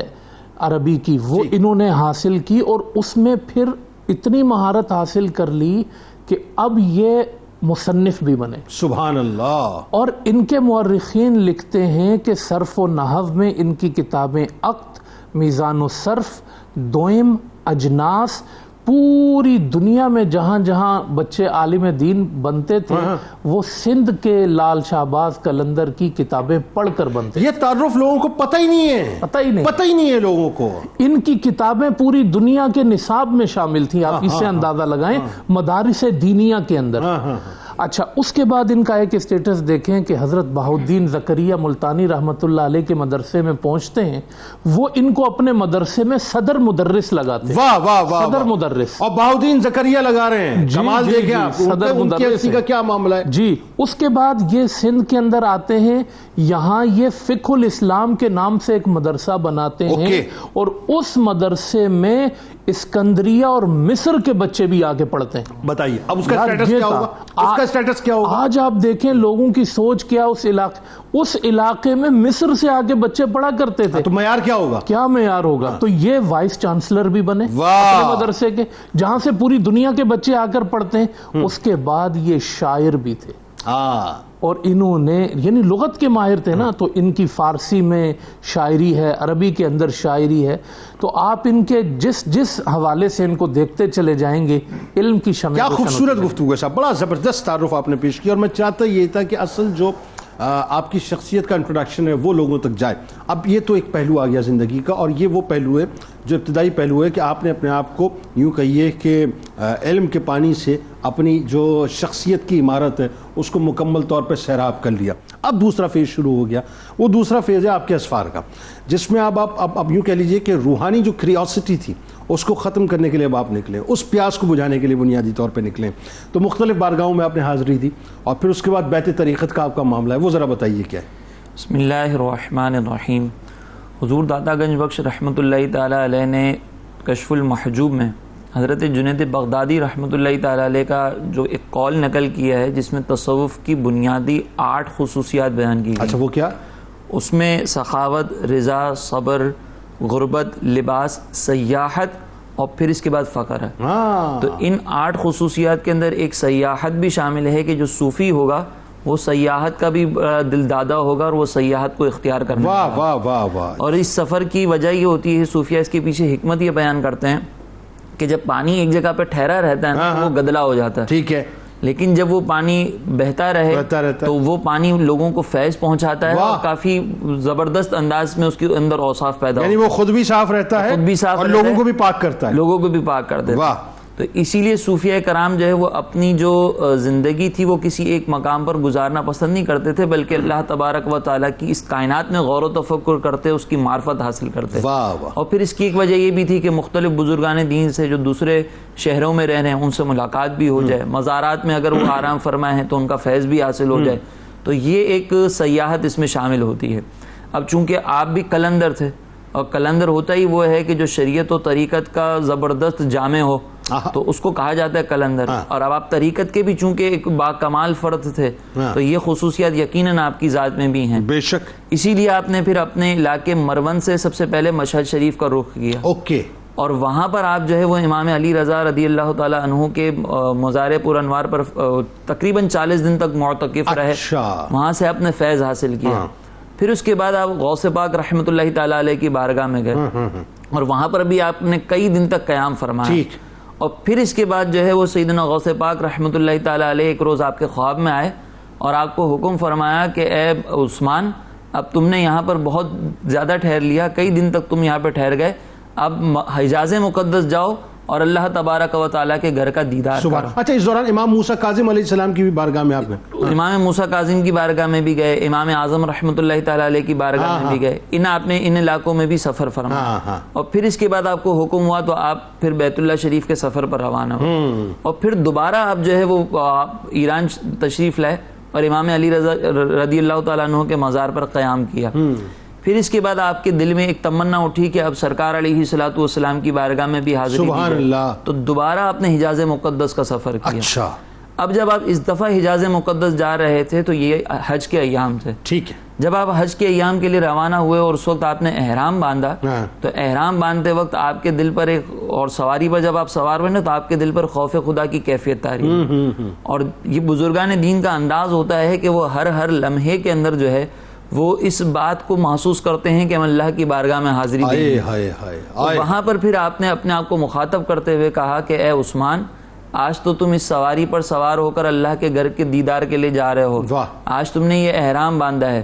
Speaker 4: عربی کی وہ انہوں نے حاصل کی, اور اس میں پھر اتنی مہارت حاصل کر لی کہ اب یہ مصنف بھی بنے.
Speaker 2: سبحان اللہ.
Speaker 4: اور ان کے مورخین لکھتے ہیں کہ صرف و نحو میں ان کی کتابیں عقد، میزان و صرف، دوئم، اجناس، پوری دنیا میں جہاں جہاں بچے عالم دین بنتے تھے وہ سندھ کے لال شہباز قلندر کی کتابیں پڑھ کر بنتے.
Speaker 2: یہ تعارف لوگوں کو پتہ ہی نہیں ہے،
Speaker 4: پتہ ہی
Speaker 2: نہیں ہے لوگوں کو.
Speaker 4: ان کی کتابیں پوری دنیا کے نصاب میں شامل تھیں. آپ اس سے اندازہ لگائیں مدارس دینیہ کے اندر. اچھا، اس کے بعد ان کا ایک اسٹیٹس دیکھیں کہ حضرت بہاؤالدین زکریا ملتانی رحمۃ اللہ علیہ کے مدرسے میں پہنچتے ہیں. وہ ان کو اپنے مدرسے میں صدر مدرس لگاتے ہیں.
Speaker 2: واہ واہ واہ،
Speaker 4: صدر مدرس.
Speaker 2: اور بہاؤالدین زکریا لگا رہے ہیں. کمال دیکھیں آپ،
Speaker 4: صدر مدرس
Speaker 2: کا کیا معاملہ ہے.
Speaker 4: جی. اس کے بعد یہ سندھ کے اندر آتے ہیں. یہاں یہ فقہ الاسلام کے نام سے ایک مدرسہ بناتے ہیں اور اس مدرسے میں اسکندریہ اور مصر کے بچے بھی آگے پڑھتے ہیں.
Speaker 2: بتائیے اب اس کا اسٹیٹس کیا ہوگا؟ اس کا اسٹیٹس کیا ہوگا؟
Speaker 4: آج آپ دیکھیں لوگوں کی سوچ کیا. اس علاقے میں مصر سے آگے بچے پڑھا کرتے تھے.
Speaker 2: تو معیار کیا ہوگا؟
Speaker 4: کیا معیار ہوگا؟ تو یہ وائس چانسلر بھی بنے اپنے مدرسے کے، جہاں سے پوری دنیا کے بچے آ کر پڑھتے ہیں. اس کے بعد یہ شاعر بھی تھے. اور انہوں نے یعنی لغت کے ماہر تھے نا، تو ان کی فارسی میں شاعری ہے، عربی کے اندر شاعری ہے. تو آپ ان کے جس حوالے سے ان کو دیکھتے چلے جائیں گے علم کی شمع.
Speaker 2: کیا خوبصورت گفتگو ہے صاحب، بڑا زبردست تعارف آپ نے پیش کیا. اور میں چاہتا یہ تھا کہ اصل جو آپ کی شخصیت کا انٹروڈکشن ہے وہ لوگوں تک جائے. اب یہ تو ایک پہلو آ گیا زندگی کا، اور یہ وہ پہلو ہے جو ابتدائی پہلو ہے کہ آپ نے اپنے آپ کو یوں کہیے کہ علم کے پانی سے اپنی جو شخصیت کی عمارت ہے اس کو مکمل طور پہ سیراب کر لیا. اب دوسرا فیز شروع ہو گیا. وہ دوسرا فیز ہے آپ کے اسفار کا، جس میں اب یوں کہہ لیجئے کہ روحانی جو کریوسٹی تھی اس کو ختم کرنے کے لیے اب آپ نکلے، اس پیاس کو بجھانے کے لیے بنیادی طور پہ نکلیں. تو مختلف بارگاہوں میں آپ نے حاضری دی، اور پھر اس کے بعد بیت طریقت کا آپ کا معاملہ ہے، وہ ذرا بتائیے کیا ہے.
Speaker 5: بسم اللہ الرحمن الرحیم. حضور داتا گنج بخش رحمۃ اللہ تعالیٰ علیہ نے کشف المحجوب میں حضرت جنید بغدادی رحمۃ اللہ تعالیٰ علیہ کا جو ایک قول نقل کیا ہے جس میں تصوف کی بنیادی 8 خصوصیات بیان کی گئی.
Speaker 2: اچھا، وہ کیا؟
Speaker 5: اس میں سخاوت، رضا، صبر، غربت، لباس، سیاحت اور پھر اس کے بعد فقر ہے. تو ان 8 خصوصیات کے اندر ایک سیاحت بھی شامل ہے کہ جو صوفی ہوگا وہ سیاحت کا بھی دل دادا ہوگا اور وہ سیاحت کو اختیار کرنا.
Speaker 2: واہ واہ واہ واہ.
Speaker 5: اور اس سفر کی وجہ یہ ہوتی ہے، صوفیہ اس کے پیچھے حکمت یہ بیان کرتے ہیں کہ جب پانی ایک جگہ پہ ٹھہرا رہتا ہے نا تو وہ گدلا ہو جاتا ہے.
Speaker 2: ٹھیک ہے.
Speaker 5: لیکن جب وہ پانی بہتا رہے تو وہ پانی لوگوں کو فیض پہنچاتا ہے اور کافی زبردست انداز میں اس کے اندر اوصاف پیدا ہوتے ہیں.
Speaker 2: یعنی وہ خود بھی صاف رہتا ہے اور لوگوں کو بھی پاک کرتا ہے.
Speaker 5: لوگوں کو بھی پاک کرتا ہے.
Speaker 2: واہ.
Speaker 5: تو اسی لیے صوفیہ کرام جو ہے وہ اپنی جو زندگی تھی وہ کسی ایک مقام پر گزارنا پسند نہیں کرتے تھے، بلکہ اللہ تبارک و تعالیٰ کی اس کائنات میں غور و تفکر کرتے، اس کی معرفت حاصل کرتے. اور پھر اس کی ایک وجہ یہ بھی تھی کہ مختلف بزرگان دین سے جو دوسرے شہروں میں رہ رہے ہیں ان سے ملاقات بھی ہو جائے، مزارات میں اگر وہ آرام فرمائے ہیں تو ان کا فیض بھی حاصل ہو جائے. تو یہ ایک سیاحت اس میں شامل ہوتی ہے. اب چونکہ آپ بھی قلندر تھے، اور قلندر ہوتا ہی وہ ہے کہ جو شریعت و طریقت کا زبردست جامع ہو تو اس کو کہا جاتا ہے قلندر. اور اب آپ طریقت کے بھی چونکہ ایک با کمال فرد تھے تو یہ خصوصیات یقیناً آپ کی ذات میں بھی ہیں.
Speaker 2: بے شک.
Speaker 5: اسی لیے آپ نے پھر اپنے علاقے مرون سے سب سے پہلے مشہد شریف کا رخ کیا.
Speaker 2: اوکے.
Speaker 5: اور وہاں پر آپ جو ہے وہ امام علی رضا رضی اللہ تعالیٰ عنہ کے مزار پر انوار پر تقریباً 40 دن تک معتکف رہے. وہاں سے آپ نے فیض حاصل کیا. پھر اس کے بعد آپ غوث پاک رحمۃ اللہ تعالیٰ علیہ کی بارگاہ میں گئے اور وہاں پر بھی آپ نے کئی دن تک قیام فرمایا. اور پھر اس کے بعد جو ہے وہ سیدنا غوث پاک رحمۃ اللہ تعالیٰ علیہ ایک روز آپ کے خواب میں آئے اور آپ کو حکم فرمایا کہ اے عثمان، اب تم نے یہاں پر بہت زیادہ ٹھہر لیا، کئی دن تک تم یہاں پہ ٹھہر گئے، اب حجاز مقدس جاؤ اور اللہ تبارک و تعالیٰ کے گھر کا دیدار کرو.
Speaker 2: اچھا، اس دوران امام موسیٰ کاظم علیہ السلام کی بھی بارگاہ میں آپ نے؟
Speaker 5: امام موسیٰ کاظم کی بارگاہ میں بھی گئے، امام اعظم رحمۃ اللہ تعالیٰ علیہ کی بارگاہ میں بھی گئے. آپ نے ان علاقوں میں بھی سفر فرمایا. اور پھر اس کے بعد آپ کو حکم ہوا تو آپ پھر بیت اللہ شریف کے سفر پر روانہ ہوئے اور پھر دوبارہ آپ جو ہے وہ ایران تشریف لائے اور امام علی رضا رضی اللہ تعالیٰ عنہ کے مزار پر قیام کیا. پھر اس کے بعد آپ کے دل میں ایک تمنا اٹھی کہ اب سرکار علیہ الصلوۃ والسلام کی بارگاہ میں بھی حاضری
Speaker 2: سبحان اللہ.
Speaker 5: تو دوبارہ آپ نے حجاز مقدس کا سفر کیا.
Speaker 2: اچھا.
Speaker 5: اب جب آپ اس دفعہ حجاز مقدس جا رہے تھے تو یہ حج کے ایام تھے.
Speaker 2: ٹھیک ہے.
Speaker 5: جب آپ حج کے ایام کے لیے روانہ ہوئے اور اس وقت آپ نے احرام باندھا تو احرام باندھتے وقت آپ کے دل پر ایک، اور سواری پر جب آپ سوار بنے تو آپ کے دل پر خوف خدا کی کیفیت طاری ہوئی. اور یہ بزرگان دین کا انداز ہوتا ہے کہ وہ ہر لمحے کے اندر جو ہے وہ اس بات کو محسوس کرتے ہیں کہ ہم اللہ کی بارگاہ میں حاضری دیں گے. وہاں پر پھر آپ نے اپنے آپ کو مخاطب کرتے ہوئے کہا کہ اے عثمان، آج تو تم اس سواری پر سوار ہو کر اللہ کے گھر کے دیدار کے لیے جا رہے ہو، آج تم نے یہ احرام باندھا ہے.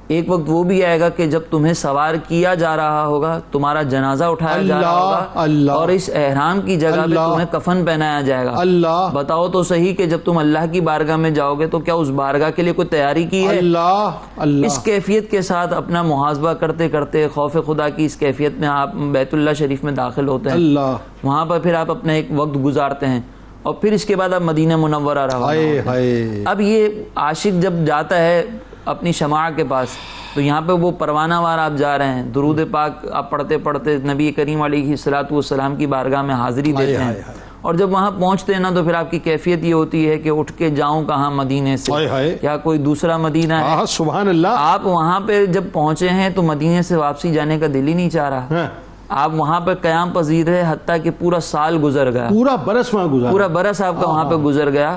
Speaker 5: ایک وقت وہ بھی آئے گا کہ جب تمہیں سوار کیا جا رہا ہوگا، تمہارا جنازہ اٹھایا جا رہا ہوگا اور اس احرام کی جگہ پہ تمہیں کفن پہنایا جائے گا. بتاؤ تو صحیح کہ جب تم اللہ کی بارگاہ میں جاؤ گے تو کیا اس بارگاہ کے لیے کوئی تیاری کی ہے؟ اس کیفیت کے ساتھ اپنا محاسبہ کرتے کرتے خوف خدا کی اس کیفیت میں آپ بیت اللہ شریف میں داخل ہوتے ہیں. وہاں پر پھر آپ اپنا ایک وقت گزارتے ہیں اور پھر اس کے بعد آپ مدینہ منورہ روانہ. اب یہ عاشق جب جاتا ہے اپنی شماع کے پاس تو یہاں پہ وہ پروانہ وار آپ جا رہے ہیں، درود پاک آپ پڑھتے پڑھتے نبی کریم علیہ الصلوۃ والسلام کی بارگاہ میں حاضری دیتے ہیں. اور جب وہاں پہنچتے ہیں نا تو پھر آپ کی کیفیت یہ ہوتی ہے کہ اٹھ کے جاؤں کہاں مدینے سے، یا کوئی دوسرا مدینہ ہے.
Speaker 2: سبحان اللہ.
Speaker 5: آپ وہاں پہ جب پہنچے ہیں تو مدینے سے واپسی جانے کا دل ہی نہیں چاہ رہا. آپ وہاں پہ قیام پذیر رہے حتیٰ کہ پورا سال گزر گیا،
Speaker 2: پورا برس وہاں گزرا،
Speaker 5: پورا برس آپ کا وہاں پہ گزر گیا.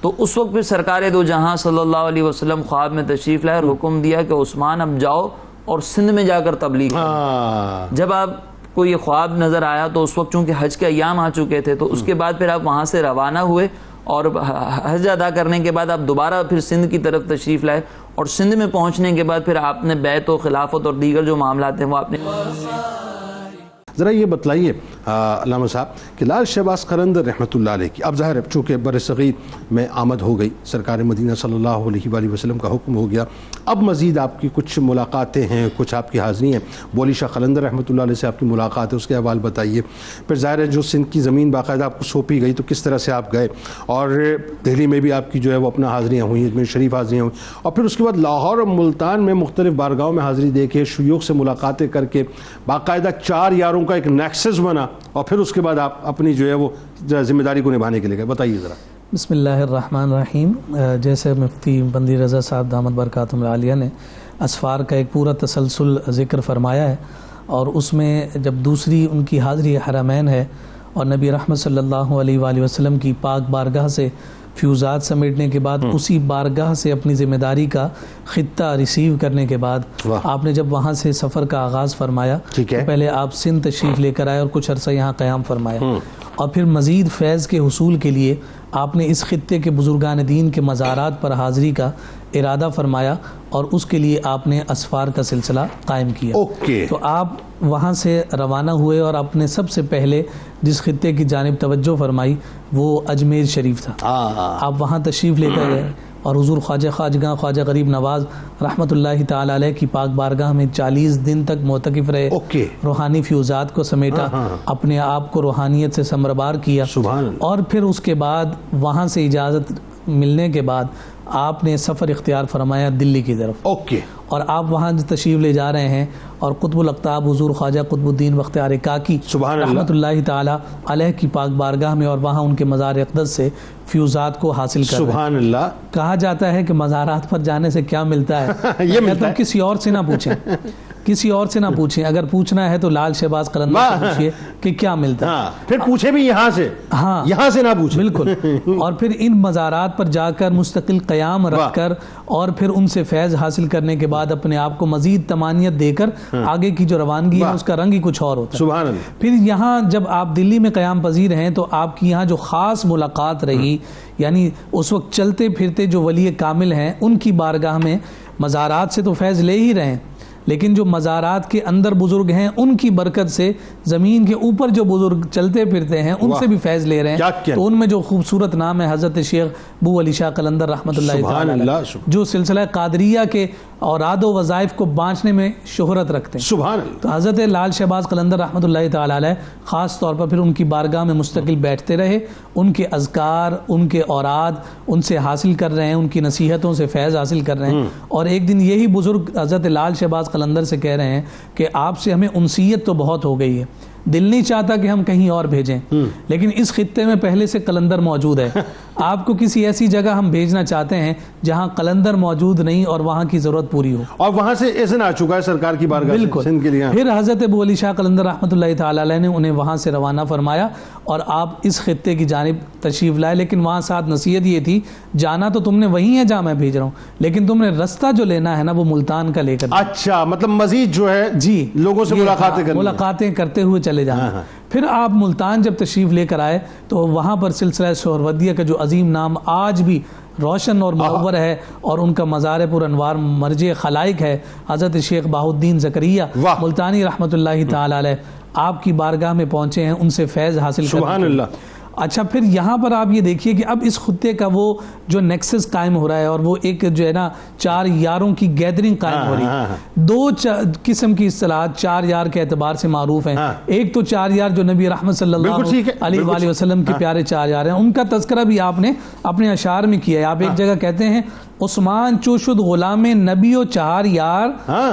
Speaker 5: تو اس وقت پھر سرکار دو جہاں صلی اللہ علیہ وسلم خواب میں تشریف لائے اور حکم دیا کہ عثمان اب جاؤ اور سندھ میں جا کر تبلیغ کرو. جب آپ کو یہ خواب نظر آیا تو اس وقت چونکہ حج کے ایام آ چکے تھے تو اس کے بعد پھر آپ وہاں سے روانہ ہوئے اور حج ادا کرنے کے بعد آپ دوبارہ پھر سندھ کی طرف تشریف لائے اور سندھ میں پہنچنے کے بعد پھر آپ نے بیعت و خلافت اور دیگر جو معاملات ہیں وہ آپ نے.
Speaker 2: ذرا یہ بتلائیے علامہ صاحب کہ لال شہباز قلندر رحمۃ اللہ علیہ کی اب ظاہر ہے چونکہ بر صغیر میں آمد ہو گئی، سرکار مدینہ صلی اللہ علیہ وآلہ وسلم کا حکم ہو گیا، اب مزید آپ کی کچھ ملاقاتیں ہیں، کچھ آپ کی حاضری ہیں. بولی شاہ قلندر رحمۃ اللہ علیہ سے آپ کی ملاقات ہے، اس کے احوال بتائیے. پھر ظاہر ہے جو سندھ کی زمین باقاعدہ آپ کو سونپی گئی تو کس طرح سے آپ گئے، اور دہلی میں بھی آپ کی جو ہے وہ اپنا حاضریاں ہوئیں، اجمیر شریف حاضریاں ہوئیں، اور پھر اس کے بعد لاہور اور ملتان میں مختلف بارگاہوں میں حاضری دے کے شیوخ سے ملاقاتیں کر کے باقاعدہ 4 یاروں کا ایک نیکسس بنا، اور پھر اس کے بعد آپ اپنی جو ہے وہ ذمہ داری کو نبھانے کے لیے گئے. بتائیے ذرا.
Speaker 3: بسم اللہ الرحمن الرحیم. جیسے مفتی بندی رضا صاحب دامت برکاتہم العالیہ نے اسفار کا ایک پورا تسلسل ذکر فرمایا ہے، اور اس میں جب دوسری ان کی حاضری حرمین ہے اور نبی رحمت صلی اللہ علیہ وآلہ وسلم کی پاک بارگاہ سے فیوزات سمیٹنے کے بعد اسی بارگاہ سے اپنی ذمہ داری کا خطہ ریسیو کرنے کے بعد آپ نے جب وہاں سے سفر کا آغاز فرمایا تو پہلے آپ سندھ تشریف لے کر آئے اور کچھ عرصہ یہاں قیام فرمایا، اور پھر مزید فیض کے حصول کے لیے آپ نے اس خطے کے بزرگان دین کے مزارات پر حاضری کا ارادہ فرمایا اور اس کے لیے آپ نے اسفار کا سلسلہ قائم کیا. تو آپ وہاں سے روانہ ہوئے اور آپ نے سب سے پہلے جس خطے کی جانب توجہ فرمائی وہ اجمیر شریف تھا. آپ وہاں تشریف لے کر گئے اور حضور خواجہ خواجگاں خواجہ غریب نواز رحمۃ اللہ تعالی علیہ کی پاک بارگاہ میں 40 دن تک معتکف رہے. روحانی فیوزات کو سمیٹا، اپنے آپ کو روحانیت سے سمربار کیا، اور پھر اس کے بعد وہاں سے اجازت ملنے کے بعد آپ نے سفر اختیار فرمایا دلی کی طرف. اور آپ وہاں تشریف لے جا رہے ہیں اور قطب الاقطاب حضور خواجہ قطب الدین بختیار کاکی رحمۃ اللہ تعالی علیہ کی پاک بارگاہ میں اور وہاں ان کے مزار اقدس سے فیوزات کو حاصل کر
Speaker 2: سبحان اللہ.
Speaker 3: کہا جاتا ہے کہ مزارات پر جانے سے کیا ملتا ہے یہ ملتا ہے کسی اور سے نہ پوچھیں، کسی اور سے نہ پوچھیں، اگر پوچھنا ہے تو لال شہباز قلندر سے پوچھئے کہ کیا ملتا ہے،
Speaker 2: پھر پوچھے بھی یہاں سے، ہاں یہاں سے نہ پوچھیں
Speaker 3: بالکل. اور پھر ان مزارات پر جا کر مستقل قیام رکھ کر اور پھر ان سے فیض حاصل کرنے کے بعد اپنے آپ کو مزید تمانیت دے کر آگے کی جو روانگی ہے اس کا رنگ ہی کچھ اور ہوتا ہے.
Speaker 2: سبحان اللہ.
Speaker 3: پھر یہاں جب آپ دلی میں قیام پذیر ہیں تو آپ کی یہاں جو خاص ملاقات رہی، یعنی اس وقت چلتے پھرتے جو ولی کامل ہیں ان کی بارگاہ میں مزارات سے تو فیض لے ہی رہے ہیں، لیکن جو مزارات کے اندر بزرگ ہیں ان کی برکت سے زمین کے اوپر جو بزرگ چلتے پھرتے ہیں ان سے بھی فیض لے رہے ہیں. تو ان میں جو خوبصورت نام ہے حضرت شیخ بو علی شاہ قلندر رحمۃ اللہ تعالی جو سلسلہ قادریہ کے اوراد و وظائف کو بانٹنے میں شہرت رکھتے ہیں.
Speaker 2: سبحان اللہ.
Speaker 3: تو حضرت لال شہباز قلندر رحمۃ اللہ تعالی علیہ خاص طور پر پھر ان کی بارگاہ میں مستقل بیٹھتے رہے، ان کے اذکار، ان کے اوراد ان سے حاصل کر رہے ہیں، ان کی نصیحتوں سے فیض حاصل کر رہے ہیں. اور ایک دن یہی بزرگ حضرت لال شہباز قلندر سے کہہ رہے ہیں کہ آپ سے ہمیں انسیت تو بہت ہو گئی ہے، دل نہیں چاہتا کہ ہم کہیں اور بھیجیں، لیکن اس خطے میں پہلے سے قلندر موجود ہے آپ کو کسی ایسی جگہ ہم بھیجنا چاہتے ہیں جہاں قلندر موجود نہیں اور وہاں کی ضرورت پوری ہو.
Speaker 2: اور وہاں سے اذن آ چکا ہے سرکار کی بارگاہ سے
Speaker 3: بالکل.
Speaker 2: سندھ کے لیے.
Speaker 3: پھر حضرت ابو علی شاہ قلندر رحمۃ اللہ تعالی علیہ نے انہیں وہاں سے روانہ فرمایا اور آپ اس خطے کی جانب تشریف لائے. لیکن وہاں ساتھ نصیحت یہ تھی جانا تو تم نے وہیں ہے جہاں میں بھیج رہا ہوں, لیکن تم نے رستہ جو لینا ہے نا وہ ملتان کا لے کر.
Speaker 2: اچھا, مطلب مزید جو ہے
Speaker 3: جی
Speaker 2: لوگوں سے
Speaker 3: ملاقاتیں کرتے ہوئے چلے جانا. پھر آپ ملتان جب تشریف لے کر آئے تو وہاں پر سلسلہ سہروردیہ کا جو عظیم نام آج بھی روشن اور منور ہے اور ان کا مزار پر انوار مرجع خلائق ہے, حضرت شیخ بہاؤالدین زکریا ملتانی رحمۃ اللہ تعالی علیہ, آپ کی بارگاہ میں پہنچے ہیں ان سے فیض حاصل کرنے.
Speaker 2: سبحان اللہ.
Speaker 3: اچھا, پھر یہاں پر آپ یہ دیکھیے کہ اب اس خطے کا وہ جو نیکسس قائم ہو رہا ہے اور وہ ایک جو ہے نا 4 یاروں کی گیدرنگ قائم ہو رہی ہے. 2 قسم کی اصطلاحات 4 یار کے اعتبار سے معروف ہیں. ایک تو 4 یار جو نبی رحمت صلی اللہ علیہ وآلہ وسلم کے پیارے 4 یار ہیں, ان کا تذکرہ بھی آپ نے اپنے اشعار میں کیا ہے. آپ ایک جگہ کہتے ہیں عثمان چوشد غلام نبی و 4 یار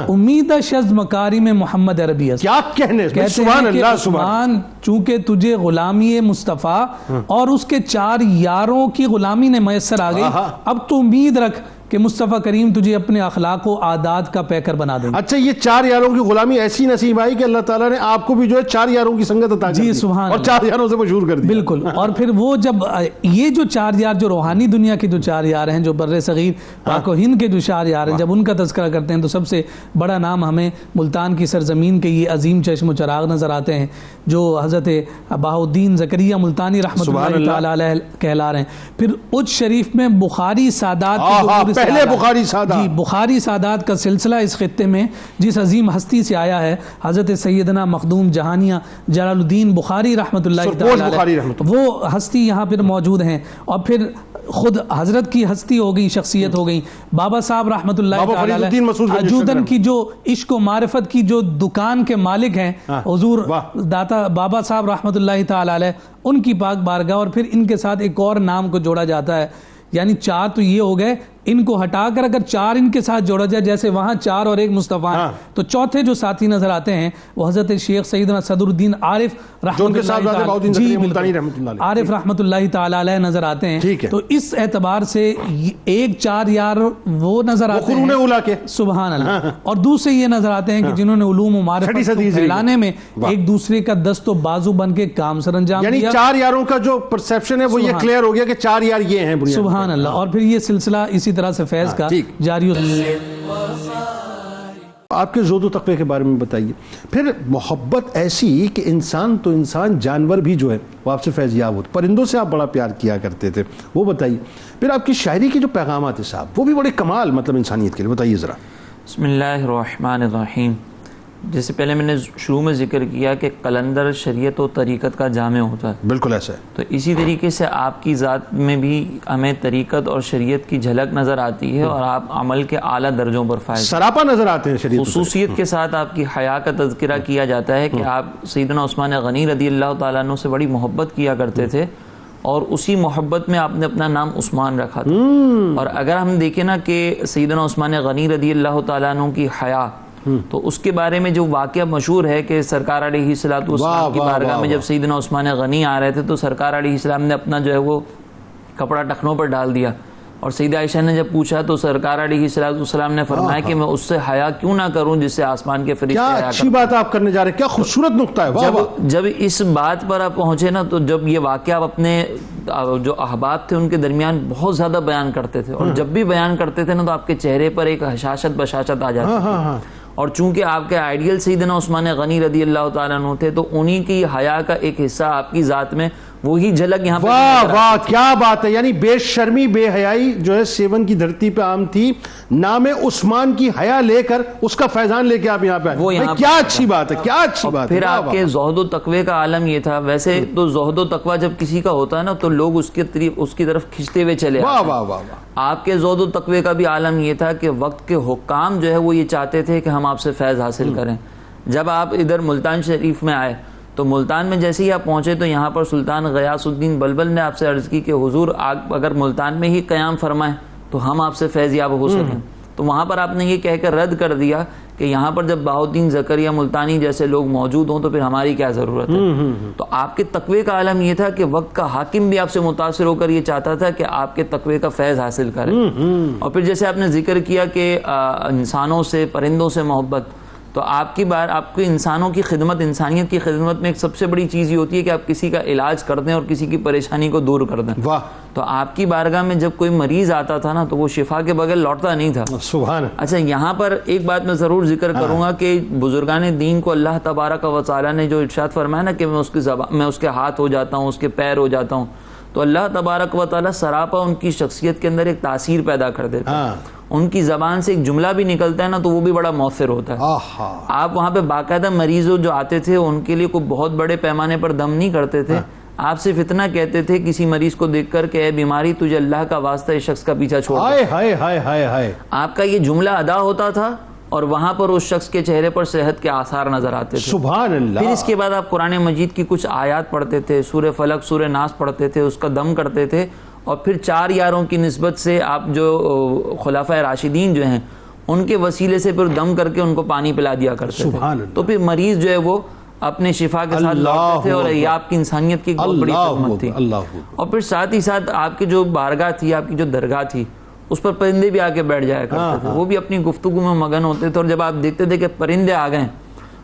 Speaker 3: امید شز مکاری میں محمد عربی.
Speaker 2: کیا کہنے,
Speaker 3: سبحان اللہ. عثمان چونکہ تجھے غلامی مصطفیٰ اور اس کے 4 یاروں کی غلامی نے میسر آ گئی, اب تو امید رکھ کہ مصطفیٰ کریم تجھے اپنے اخلاق و عادات کا پیکر بنا دیں.
Speaker 2: اچھا, یہ 4 یاروں کی غلامی ایسی نصیب آئی کہ اللہ تعالیٰ نے آپ کو بھی جو ہے 4 یاروں کی سنگت عطا کر دی.
Speaker 3: جی سبحان
Speaker 2: اور 4 یاروں سے مشہور کر دیا.
Speaker 3: بالکل. اور پھر وہ جب یہ جو 4 یار جو روحانی دنیا کے جو 4 یار ہیں, جو بر صغیر پاک و ہند کے جو 4 یار ہیں, جب ان کا تذکرہ کرتے ہیں تو سب سے بڑا نام ہمیں ملتان کی سرزمین کے یہ عظیم چشم و چراغ نظر آتے ہیں جو حضرت بہاؤالدین زکریا ملتانی رحمۃ اللہ تعالی علیہ کہلا رہے ہیں. پھر اج شریف میں بخاری سادات
Speaker 2: پہلے بخاری سادات,
Speaker 3: جی بخاری سادات کا سلسلہ اس خطے میں جس عظیم ہستی سے آیا ہے حضرت سیدنا مخدوم جہانیہ جلال الدین بخاری رحمۃ اللہ تعالی علیہ, وہ ہستی یہاں پر موجود ہیں. اور پھر خود حضرت کی ہستی ہو گئی, شخصیت ہو گئی. بابا صاحب رحمۃ اللہ تعالی علیہ اجودن کی جو عشق و معرفت کی جو دکان کے مالک ہیں حضور داتا بابا صاحب رحمۃ اللہ تعالی علیہ, ان کی پاک بارگاہ. اور پھر ان کے ساتھ ایک اور نام کو جوڑا جاتا ہے, یعنی 4 تو یہ ہو گئے, ان کو ہٹا کر اگر 4 ان کے ساتھ جوڑا جائے, جیسے وہاں 4 اور 1 مصطفیٰ ہیں, تو چوتھے جو ساتھی نظر آتے ہیں وہ حضرت شیخ سیدنا صدر الدین عارف رحمۃ اللہ تعالی علیہ نظر آتے ہیں. تو اس اعتبار سے ایک 4 یار وہ نظر آتے ہیں سبحان اللہ, اور دوسرے یہ نظر آتے ہیں کہ جنہوں نے علوم و معرفت کو پھیلانے میں ایک دوسرے کا دست و بازو بن کے کام سر انجام دیا.
Speaker 2: یعنی 4 یاروں کا جو پرسیپشن ہے وہ یہ کلیئر ہو گیا کہ 4 یار یہ ہیں.
Speaker 3: سبحان اللہ. اور پھر یہ سلسلہ اسی طرح سے فیض کا جاری ہو.
Speaker 2: آپ کے زہد و تقوی کے بارے میں بتائیے. پھر محبت ایسی کہ انسان تو انسان, جانور بھی جو ہے وہ آپ سے فیض یاب ہوتے. پرندوں سے آپ بڑا پیار کیا کرتے تھے, وہ بتائیے. پھر آپ کی شاعری کے جو پیغامات ہیں صاحب, وہ بھی بڑے کمال, مطلب انسانیت کے لیے, بتائیے ذرا.
Speaker 5: بسم اللہ الرحمن الرحیم. جیسے پہلے میں نے شروع میں ذکر کیا کہ قلندر شریعت و طریقت کا جامع ہوتا ہے,
Speaker 2: بالکل ایسا ہے.
Speaker 5: تو اسی طریقے سے آپ کی ذات میں بھی ہمیں طریقت اور شریعت کی جھلک نظر آتی ہے, اور آپ عمل کے اعلیٰ درجوں پر فائز
Speaker 2: سراپا نظر آتے ہیں. شریعت
Speaker 5: خصوصیت کے ساتھ آپ کی حیا کا تذکرہ کیا جاتا ہے کہ آپ سیدنا عثمان غنی رضی اللہ تعالیٰ عنہ سے بڑی محبت کیا کرتے تھے, اور اسی محبت میں آپ نے اپنا نام عثمان رکھا تھا. اور اگر ہم دیکھیں نا کہ سیدنا عثمان غنی رضی اللہ تعالیٰ عنہ کی حیا, تو اس کے بارے میں جو واقعہ مشہور ہے کہ سرکار علیہ السلام کی بارگاہ میں جب سیدنا عثمان غنی آ رہے تھے تو سرکار علیہ السلام نے اپنا جو ہے وہ کپڑا ٹخنوں پر ڈال دیا, اور سیدہ عائشہ نے جب پوچھا تو سرکار علیہ السلام نے فرمایا کہ میں اس سے حیا کیوں نہ کروں جس سے آسمان کے فرشتے حیا کرتے ہیں.
Speaker 2: کیا اچھی بات آپ کرنے جا رہے ہیں, کیا خوبصورت نقطہ ہے.
Speaker 5: جب اس بات پر آپ پہنچے نا, تو جب یہ واقعہ آپ اپنے جو احباب تھے ان کے درمیان بہت زیادہ بیان کرتے تھے, اور جب بھی بیان کرتے تھے نا تو آپ کے چہرے پر ایک حشاشت بشاشت آ جاتی تھی. اور چونکہ آپ کے آئیڈیل سیدنا عثمان غنی رضی اللہ تعالیٰ عنہ تھے, تو انہی کی حیا کا ایک حصہ آپ کی ذات میں وہی جھلک یہاں پہ.
Speaker 2: واہ واہ کیا بات ہے. یعنی بے شرمی بے حیائی جو ہے سیون کی دھرتی پہ عام تھی, نام عثمان کی حیا لے کر اس کا فیضان لے کے آپ یہاں پہ آئے. کیا اچھی بات ہے, کیا اچھی بات ہے.
Speaker 5: پھر آپ کے زہد و تقوی کا عالم یہ تھا. ویسے تو زہد و تقوی جب کسی کا ہوتا ہے نا تو لوگ اس کی طرف کھنچتے ہوئے چلے آتے ہیں. آپ کے زہد و تقوی کا بھی عالم یہ تھا کہ وقت کے حکام جو ہے وہ یہ چاہتے تھے کہ ہم آپ سے فیض حاصل کریں. جب آپ ادھر ملتان شریف میں آئے تو ملتان میں جیسے ہی آپ پہنچے تو یہاں پر سلطان غیاث الدین بلبل نے آپ سے عرض کی کہ حضور آپ اگر ملتان میں ہی قیام فرمائیں تو ہم آپ سے فیض یاب ہو سکیں. تو وہاں پر آپ نے یہ کہہ کر رد کر دیا کہ یہاں پر جب بہاؤالدین زکریا ملتانی جیسے لوگ موجود ہوں تو پھر ہماری کیا ضرورت ہے. تو آپ کے تقوی کا عالم یہ تھا کہ وقت کا حاکم بھی آپ سے متاثر ہو کر یہ چاہتا تھا کہ آپ کے تقوی کا فیض حاصل کرے. اور پھر جیسے آپ نے ذکر کیا کہ انسانوں سے پرندوں سے محبت, تو آپ کی انسانوں کی خدمت, انسانیت کی خدمت میں ایک سب سے بڑی چیز یہ ہوتی ہے کہ آپ کسی کا علاج کر دیں اور کسی کی پریشانی کو دور کر دیں.
Speaker 2: واہ.
Speaker 5: تو آپ کی بارگاہ میں جب کوئی مریض آتا تھا نا تو وہ شفا کے بغیر لوٹتا نہیں تھا.
Speaker 2: سبحان.
Speaker 5: اچھا, یہاں پر ایک بات میں ضرور ذکر کروں گا کہ بزرگان دین کو اللہ تبارک و تعالیٰ نے جو ارشاد فرمایا نا کہ میں اس کے ہاتھ ہو جاتا ہوں, اس کے پیر ہو جاتا ہوں, تو اللہ تبارک و تعالیٰ سراپا ان کی شخصیت کے اندر ایک تاثیر پیدا کر دیتا ہے. ان کی زبان سے ایک جملہ بھی نکلتا ہے نا تو وہ بھی بڑا مؤثر ہوتا ہے. آپ وہاں پہ باقاعدہ مریض جو آتے تھے ان کے لیے کوئی بہت بڑے پیمانے پر دم نہیں کرتے تھے, آپ صرف اتنا کہتے تھے کسی مریض کو دیکھ کر کہ اے بیماری تجھے اللہ کا واسطہ اس شخص کا پیچھا چھوڑ دے. آپ کا یہ جملہ ادا ہوتا تھا اور وہاں پر اس شخص کے چہرے پر صحت کے آثار نظر آتے تھے.
Speaker 2: سبحان اللہ.
Speaker 5: پھر اس کے بعد آپ قرآن مجید کی کچھ آیات پڑھتے تھے, سورہ فلق سورہ ناس پڑھتے تھے, اس کا دم کرتے تھے, اور پھر 4 یاروں کی نسبت سے آپ جو خلفائے راشدین جو ہیں ان کے وسیلے سے پھر دم کر کے ان کو پانی پلا دیا کرتے تھے. تو پھر مریض جو ہے وہ اپنے شفا کے ساتھ لوٹتے تھے, اور یہ آپ کی انسانیت کی بہت بڑی خدمت تھی. اور پھر ساتھ ہی ساتھ آپ کی جو بارگاہ تھی, آپ کی جو درگاہ تھی, اس پر پرندے بھی آ کے بیٹھ جایا کرتے تھے. وہ بھی اپنی گفتگو میں مگن ہوتے تھے, اور جب آپ دیکھتے تھے کہ پرندے آ گئے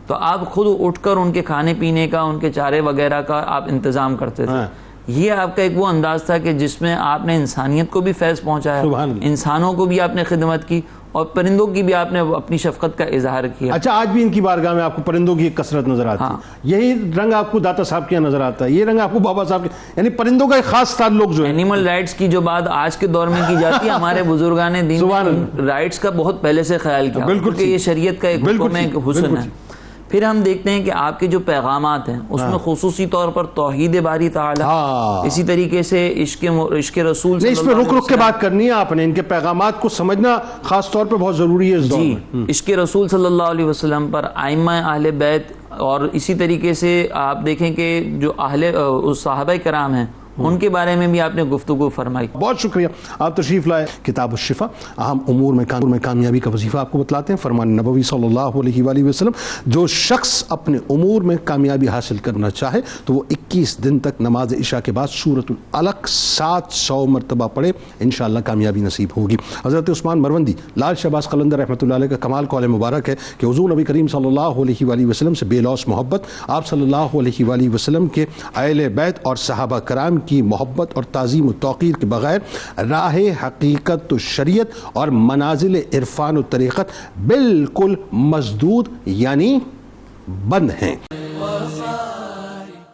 Speaker 5: تو آپ خود اٹھ کر ان کے کھانے پینے کا, ان کے چارے وغیرہ کا آپ انتظام کرتے تھے. یہ آپ کا ایک وہ انداز تھا کہ جس میں آپ نے انسانیت کو بھی فیض پہنچایا, انسانوں کو بھی آپ نے خدمت کی, اور پرندوں کی بھی آپ نے اپنی شفقت کا اظہار کیا.
Speaker 2: اچھا, آج بھی ان کی بارگاہ میں آپ کو پرندوں کی ایک کثرت نظر آتی ہے. یہی رنگ آپ کو داتا صاحب کے نظر آتا ہے, یہ رنگ آپ کو بابا صاحب کے, یعنی پرندوں کا ایک خاص تعلق جو ہے.
Speaker 5: اینیمل رائٹس کی جو بات آج کے دور میں کی جاتی ہے, ہمارے بزرگان دین نے رائٹس کا بہت پہلے سے خیال کیا, کیونکہ یہ شریعت کا ایک حکم ہے, ایک حسن ہے. پھر ہم دیکھتے ہیں کہ آپ کے جو پیغامات ہیں اس میں خصوصی طور پر توحید باری تعالی, اسی طریقے سے عشق رسول.
Speaker 2: اس پہ رک کے بات کرنی ہے آپ نے, ان کے پیغامات کو سمجھنا خاص طور پہ بہت ضروری ہے اس دور میں.
Speaker 5: عشق رسول صلی اللہ علیہ وسلم پر, ائمہ اہل بیت, اور اسی طریقے سے آپ دیکھیں کہ جو صحابہ کرام ہیں ان کے بارے میں بھی آپ نے گفتگو فرمائی.
Speaker 2: بہت شکریہ. آپ تشریف لائے. کتاب الشفا, اہم امور میں کامیابی کا وظیفہ آپ کو بتلاتے ہیں. فرمان نبوی صلی اللہ علیہ وآلہ وسلم, جو شخص اپنے امور میں کامیابی حاصل کرنا چاہے تو وہ 21 دن تک نماز عشاء کے بعد سورۃ العلق 700 مرتبہ پڑھے, انشاءاللہ کامیابی نصیب ہوگی. حضرت عثمان مروندی لال شہباز قلندر رحمۃ اللہ علیہ کا کمال قول مبارک ہے کہ حضور نبی کریم صلی اللہ علیہ وآلہ وسلم سے بے لوث محبت, آپ صلی اللہ علیہ وآلہ وسلم کے اہل بیت اور صحابہ کرام کی محبت اور تعظیم و توقیر کے بغیر راہ حقیقت و شریعت اور منازل عرفان و طریقت بالکل مسدود یعنی بند ہیں.